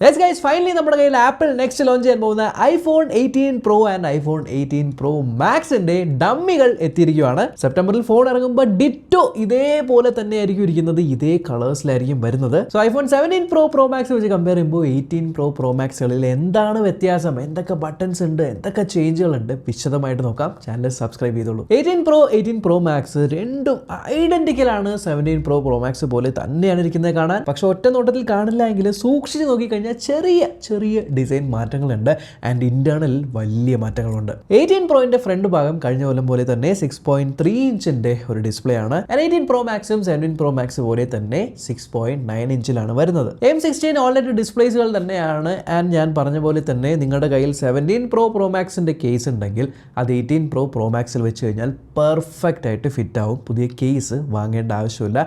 Yes guys, finally നമ്മുടെ കയ്യിൽ apple next launch ചെയ്യാൻ പോകുന്ന iPhone 18 Pro and iPhone 18 Pro Maxന്റെ ഡമ്മികൾ എത്തിയിരിക്കുകയാണ്. സെപ്റ്റംബറിൽ ഫോൺ ഇറങ്ങുമ്പോൾ ഡിറ്റോ ഇതേപോലെ തന്നെ ആയിരിക്കും ഇരിക്കുന്നത്, ഇതേ കളേഴ്സിലായിരിക്കും വരുന്നത്. സോ ഐഫോൺ 17 Pro Max വെച്ച് കമ്പയർ ചെയ്യുമ്പോൾ 18 Pro Maxകളിൽ എന്താണ് വ്യത്യാസം, എന്തൊക്കെ ബട്ടൺസ് ഉണ്ട്, എന്തൊക്കെ ചേഞ്ചുകളുണ്ട്, വിശദമായിട്ട് നോക്കാം. ചാനൽ സബ്സ്ക്രൈബ് ചെയ്തോളൂ. 18 Pro Max രണ്ടും ഐഡന്റിക്കൽ ആണ്. 17 Pro Max പോലെ തന്നെയാണ് ഇരിക്കുന്നത് കാണാൻ. പക്ഷെ ഒറ്റ നോട്ടത്തിൽ കാണില്ല എങ്കിൽ സൂക്ഷിച്ച് നോക്കിക്കഴിഞ്ഞാൽ ചെറിയ ഡിസൈൻ മാറ്റങ്ങളുണ്ട് ആൻഡ് ഇന്റേണൽ വലിയ മാറ്റങ്ങളുണ്ട്. 18 Proന്റെ ഫ്രണ്ട് ഭാഗം കഴിഞ്ഞ കൊല്ലം പോലെ തന്നെ 6.3 ഇഞ്ചിന്റെ ഒരു ഡിസ്പ്ലേ ആണ്. 18 Pro Maxും 17 Pro Max പോലെ തന്നെ 6.9 ഇഞ്ചിലാണ് വരുന്നത്. M16 OLED ഡിസ്പ്ലേസുകൾ തന്നെയാണ്. ആൻഡ് ഞാൻ പറഞ്ഞ പോലെ തന്നെ നിങ്ങളുടെ കയ്യിൽ 17 Pro Maxന്റെ കേസ് ഉണ്ടെങ്കിൽ അത് 18 Pro Maxൽ വെച്ച് കഴിഞ്ഞാൽ പെർഫെക്റ്റ് ആയിട്ട് ഫിറ്റ് ആവും. പുതിയ കേസ് വാങ്ങേണ്ട ആവശ്യമില്ല,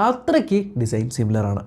അത്രയ്ക്ക് ഡിസൈൻ സിമിലർ ആണ്.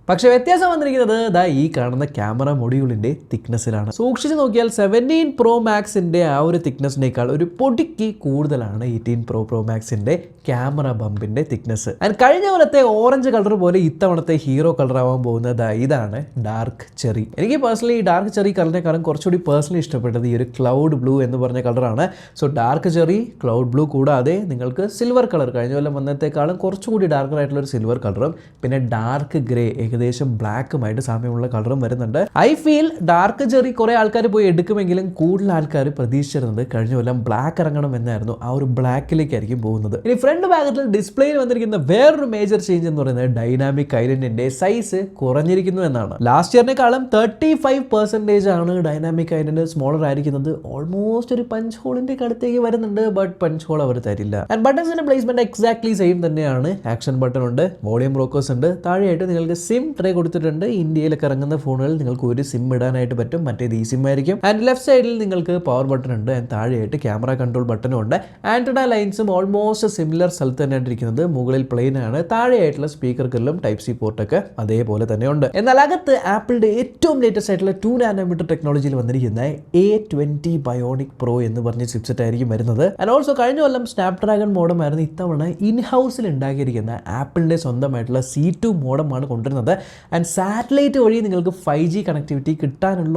പക്ഷേ വ്യത്യാസം വന്നിരിക്കുന്നത് ഈ കാണുന്ന ക്യാമറ മൊഡ്യൂളിൻ്റെ തിക്നെസ്സിലാണ്. സൂക്ഷിച്ച് നോക്കിയാൽ 17 Pro Maxന്റെ ആ ഒരു തിക്നെസ്സിനേക്കാൾ ഒരു പൊടിക്ക് കൂടുതലാണ് 18 Pro Maxന്റെ ക്യാമറ ബമ്പിൻ്റെ തിക്നെസ്. ആൻഡ് കഴിഞ്ഞ പോലത്തെ ഓറഞ്ച് കളർ പോലെ ഇത്തവണത്തെ ഹീറോ കളർ ആവാൻ പോകുന്നത് ഇതാണ് ഡാർക്ക് ചെറി. എനിക്ക് പേഴ്സണലി ഈ ഡാർക്ക് ചെറി കളറിനേക്കാളും കുറച്ചുകൂടി പേഴ്സണലി ഇഷ്ടപ്പെട്ടത് ഈ ഒരു ക്ലൗഡ് ബ്ലൂ എന്ന് പറഞ്ഞ കളറാണ്. So dark cherry, cloud blue കൂടാതെ നിങ്ങൾക്ക് സിൽവർ കളർ കഴിഞ്ഞ കൊല്ലം വന്നത്തേക്കാളും കുറച്ചുകൂടി ഡാർക്കർ ആയിട്ടുള്ള ഒരു സിൽവർ കളറും പിന്നെ ഡാർക്ക് ഗ്രേ ഏകദേശം ബ്ലാക്കുമായിട്ട് സാമ്യമുള്ള കളറും വരുന്നുണ്ട്. ഐ ഫീൽ ഡാർക്ക് ചെറി കുറെ ആൾക്കാർ പോയി എടുക്കുമെങ്കിലും കൂടുതൽ ആൾക്കാർ പ്രതീക്ഷിച്ചിരുന്നത് കഴിഞ്ഞ കൊല്ലം ബ്ലാക്ക് ഇറങ്ങണം എന്നായിരുന്നു. ആ ഒരു ബ്ലാക്കിലേക്കായിരിക്കും പോകുന്നത്. ഇനി ഫ്രണ്ട് ഭാഗത്തിൽ ഡിസ്പ്ലേയിൽ വന്നിരിക്കുന്ന വേറൊരു മേജർ ചേഞ്ച് എന്ന് പറയുന്നത് ഡൈനാമിക് ഐലൻഡിന്റെ സൈസ് കുറഞ്ഞിരിക്കുന്നു എന്നാണ്. ലാസ്റ്റ് ഇയറിനേക്കാളും 35% ആണ് ഡൈനാമിക് ഐലൻഡ് സ്മോളർ ആയിരിക്കുന്നത്. ഓൾമോസ്റ്റ് ഒരു പഞ്ച് ഹോളിന്റെ അടുത്തേക്ക് വരുന്നുണ്ട്, ബട്ട് പഞ്ച് ഹോൾ അവർ തരില്ല. ആൻഡ് ബട്ടൺസിന്റെ പ്ലേസ്മെന്റ് എക്സാക്ട്ലി സെയിം തന്നെയാണ്. ആക്ഷൻ ബട്ടൺ ഉണ്ട്, വോളിയം റോക്കേഴ്സ് ഉണ്ട്, താഴെയായിട്ട് നിങ്ങൾക്ക് സിം ട്രേ കൊടുത്തിട്ടുണ്ട്. ഇന്ത്യയിലൊക്കെ ഇറങ്ങുന്ന ഫോണുകളിൽ നിങ്ങൾക്ക് ഒരു സിം ഇടാനായിട്ട് പറ്റും, മറ്റേത് ഈ സിം ആയിരിക്കും. ആൻഡ് ലെഫ്റ്റ് സൈഡിൽ നിങ്ങൾക്ക് പവർ ബട്ടൺ ഉണ്ട് ആൻഡ് താഴെയായിട്ട് ക്യാമറ കൺട്രോൾ ബട്ടനും ഉണ്ട്. ആന്റിന ലൈൻസും ഓൾമോസ്റ്റ് സിമിലർ സ്ഥലത്ത് തന്നെയാണ് ഇരിക്കുന്നത്. മുകളിൽ പ്ലെയിൻ ആണ്, താഴെയായിട്ടുള്ള സ്പീക്കർക്കെല്ലാം ടൈപ്പ് സി പോർട്ടൊക്കെ അതേപോലെ തന്നെ ഉണ്ട്. എന്നാൽ അകത്ത് ആപ്പിളിന്റെ ഏറ്റവും ലേറ്റസ്റ്റ് ആയിട്ടുള്ള 2 nanometer ടെക്നോളജിയിൽ വന്നിരിക്കുന്ന A20 Bionic Pro എന്ന് പറഞ്ഞ ചിപ്സെറ്റ് ആയിരിക്കും വരുന്നത്. ആൻഡ് ഓൾസോ കഴിഞ്ഞ കൊല്ലം സ്നാപ്ഡ്രാഗൺ മോഡം ആയിരുന്നു. ഇത്തവണ ഇൻഹൗസിൽ ഉണ്ടാക്കിയിരിക്കുന്ന ആപ്പിളിന്റെ സ്വന്തമായിട്ടുള്ള C2 മോഡമാണ് കൊണ്ടുവരുന്നത്. ആൻഡ് സാറ്റലൈറ്റ് വഴി നിങ്ങൾക്ക് 5G കണക്ടിവിറ്റി കിട്ടാനുള്ള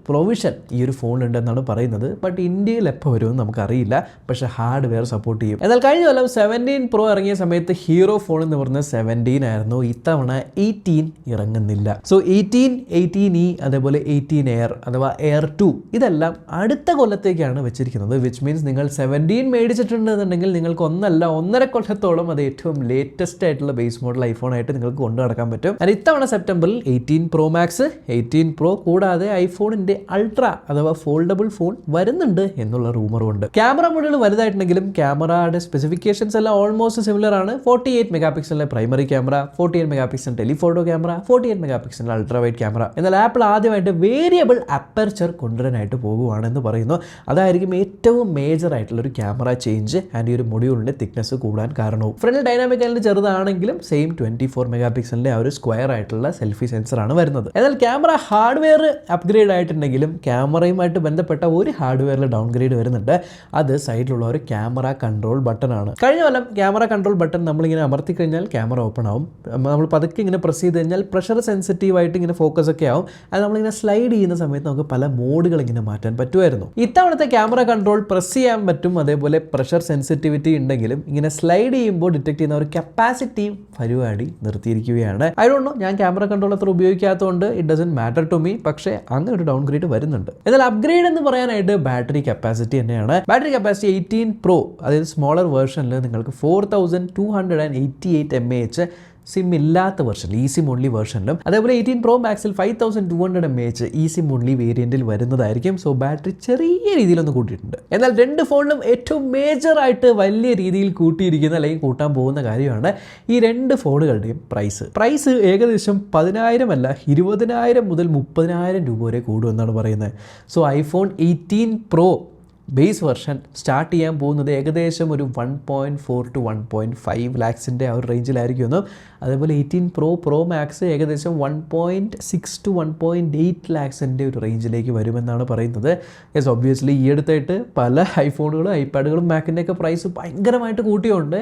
പ്രൊവിഷൻ ഈ ഒരു ഫോണിലുണ്ടെന്നാണ് പറയുന്നത്. ബട്ട് ഇന്ത്യയിൽ എപ്പോൾ വരുമെന്ന് നമുക്കറിയില്ല, പക്ഷേ ഹാർഡ്വെയർ സപ്പോർട്ട് ചെയ്യും. എന്നാൽ കഴിഞ്ഞ കൊല്ലം 17 Pro ഇറങ്ങിയ സമയത്ത് ഹീറോ ഫോൺ എന്ന് പറഞ്ഞ 17 ആയിരുന്നു. ഇത്തവണ 18 ഇറങ്ങുന്നില്ല. സോ 18E അതേപോലെ 18 Air അഥവാ Air 2 ഇതെല്ലാം അടുത്ത കൊല്ലത്തേക്കാണ് വെച്ചിരിക്കുന്നത്. വിച്ച് മീൻസ് നിങ്ങൾ 17 മേടിച്ചിട്ടുണ്ടെന്നുണ്ടെങ്കിൽ നിങ്ങൾക്ക് 1.5 കൊല്ലത്തോളം അത് ഏറ്റവും ലേറ്റസ്റ്റ് ആയിട്ടുള്ള ബേസ് മോഡൽ ഐഫോൺ ആയിട്ട് നിങ്ങൾക്ക് കൊണ്ടു നടക്കാൻ പറ്റും. ഇത്തവണ സെപ്റ്റംബറിൽ 18 Pro Max, 18 Pro കൂടാതെ ഐഫോണിന്റെ അൾട്ര അഥവാ ഫോൾഡബിൾ ഫോൺ വരുന്നുണ്ട് എന്നുള്ള റൂമറും ഉണ്ട്. ക്യാമറ മൊഡ്യൂൾ വലുതായിട്ടുണ്ടെങ്കിലും ക്യാമറയുടെ സ്പെസിഫിക്കേഷൻസ് എല്ലാം ഓൾമോസ്റ്റ് സിമിലർ ആണ്. 48 മെഗാപിക്സലിന്റെ primary camera, 48 megapixel telephoto camera, 48 മെഗാപിക്സലിന്റെ അൾട്ര വൈഡ് ക്യാമറ. എന്നാൽ ആപ്പിൾ ആദ്യമായിട്ട് വേരിയബിൾ അപ്പർച്ചർ കൊണ്ടുവരാനായിട്ട് പോകുവാണെന്ന് പറയുന്നു. അതായിരിക്കും ഏറ്റവും മേജർ ആയിട്ടുള്ള ഒരു ക്യാമറ ചേഞ്ച് ആൻഡ് ഈ ഒരു മൊഡ്യൂളിന്റെ തിക്നെസ് കൂടാൻ കാരണവും. ഫ്രണ്ടിൽ ഡൈനാമിക് ഐലൻഡ് ചെറുതാണെങ്കിലും സെയിം 24 മെഗാപിക്സലിന്റെ ആ ഒരു സ്ക്വയർ ആയിട്ടുള്ള സെൽഫി സെൻസറാണ് വരുന്നത്. എന്നാൽ ക്യാമറ ഹാർഡ്വെയർ അപ്ഗ്രേഡ് ആയിട്ടുണ്ടെങ്കിലും ക്യാമറയുമായിട്ട് ബന്ധപ്പെട്ട ഒരു ഹാർഡ്വെയറിൽ ഡൗൺഗ്രേഡ് വരുന്നുണ്ട്. അത് സൈഡിലുള്ള ഒരു ക്യാമറ കൺട്രോൾ ബട്ടൺ ആണ്. കഴിഞ്ഞ കൊല്ലം ക്യാമറ കൺട്രോൾ ബട്ടൺ നമ്മളിങ്ങനെ അമർത്തി കഴിഞ്ഞാൽ ക്യാമറ ഓപ്പൺ ആവും. നമ്മൾ പതുക്കെ ഇങ്ങനെ പ്രസ് ചെയ്ത് കഴിഞ്ഞാൽ പ്രഷർ സെൻസിറ്റീവ് ആയിട്ട് ഇങ്ങനെ ഫോക്കസ് ഒക്കെ ആവും. അത് നമ്മളിങ്ങനെ സ്ലൈഡ് ചെയ്യുന്ന സമയത്ത് നമുക്ക് പല മോഡുകൾ ഇങ്ങനെ മാറ്റാൻ പറ്റുമായിരുന്നു. ഇത്തവണത്തെ ക്യാമറ കൺട്രോൾ പ്രസ് ചെയ്യാൻ പറ്റും. അതേപോലെ പ്രഷർ സെൻസിറ്റിവിറ്റി ഉണ്ടെങ്കിലും ഇങ്ങനെ സ്ലൈഡ് ചെയ്യുമ്പോൾ ഡിറ്റക്ട് ചെയ്യുന്ന ഒരു കപ്പാസിറ്റീവ് പരിപാടി നിർത്തിയിരിക്കുകയാണ്. ഐ ഡോണ്ട് നോ, ഞാൻ ക്യാമറ കൺട്രോൾ അത്ര ഉപയോഗിക്കാത്തതുകൊണ്ട് it doesn't matter to me. പക്ഷേ അങ്ങനെ ഒരു ഡൗൺഗ്രേഡ് വരുന്നുണ്ട്. എന്നാൽ അപ്ഗ്രേഡ് എന്ന് പറയാനായിട്ട് ബാറ്ററി കപ്പാസിറ്റി തന്നെയാണ്. ബാറ്ററി കപ്പാസിറ്റി 18 Pro അതായത് സ്മോളർ വേർഷനിൽ നിങ്ങൾക്ക് 4288 mAh സിം ഇല്ലാത്ത വെർഷനിൽ ഈ സിം ഓൺലി വെർഷനിലും, അതേപോലെ 18 Pro Maxൽ 5200 mAh ഈ സിം ഓൺലി വേരിയന്റിൽ വരുന്നതായിരിക്കും. സോ ബാറ്ററി ചെറിയ രീതിയിലൊന്ന് കൂട്ടിയിട്ടുണ്ട്. എന്നാൽ രണ്ട് ഫോണിലും ഏറ്റവും മേജർ ആയിട്ട് വലിയ രീതിയിൽ കൂട്ടിയിരിക്കുന്ന അല്ലെങ്കിൽ കൂട്ടാൻ പോകുന്ന കാര്യമാണ് ഈ രണ്ട് ഫോണുകളുടെയും പ്രൈസ് ഏകദേശം 10,000 അല്ല 20,000 മുതൽ 30,000 രൂപ വരെ കൂടുമെന്നാണ് പറയുന്നത്. So iPhone 18 Pro base version start ചെയ്യാൻ പോകുന്നത് ഏകദേശം ഒരു 1.4 to 1.5 ലാക്സിൻ്റെ ആ ഒരു റേഞ്ചിലായിരിക്കുമെന്ന്. അതേപോലെ 18 Pro Max ഏകദേശം 1.6 to 1.8 ലാക്സിൻ്റെ ഒരു റേഞ്ചിലേക്ക് വരുമെന്നാണ് പറയുന്നത്. യെസ്, ഒബ്വിയസ്ലി ഈ അടുത്തായിട്ട് പല ഐഫോണുകളും ഐപാഡുകളും മാക്കിൻ്റെയൊക്കെ പ്രൈസ് ഭയങ്കരമായിട്ട് കൂട്ടിയുണ്ട്.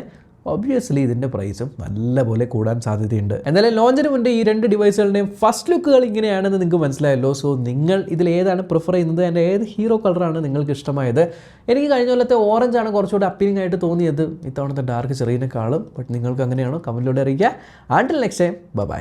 ഒബ്വിയസ്ലി ഇതിൻ്റെ പ്രൈസും നല്ലപോലെ കൂടാൻ സാധ്യതയുണ്ട്. എന്നാലും ലോഞ്ചിന് മുന്നേ ഈ രണ്ട് ഡിവൈസുകളുടെയും ഫസ്റ്റ് ലുക്കുകൾ ഇങ്ങനെയാണെന്ന് നിങ്ങൾക്ക് മനസ്സിലായല്ലോ. സോ നിങ്ങൾ ഇതിൽ ഏതാണ് പ്രിഫർ ചെയ്യുന്നത്, അതിൻ്റെ ഏത് ഹീറോ കളറാണ് നിങ്ങൾക്ക് ഇഷ്ടമായത്? എനിക്ക് കഴിഞ്ഞ കൊല്ലത്തെ ഓറഞ്ചാണ് കുറച്ചുകൂടി അപ്പീലിംഗ് ആയിട്ട് തോന്നിയത് ഇത്തവണത്തെ ഡാർക്ക് ചെറിയതിനേക്കാളും. ബട്ട് നിങ്ങൾക്ക് അങ്ങനെയാണോ? കമൻറ്റിലൂടെ അറിയിക്കുക. Until next time, by.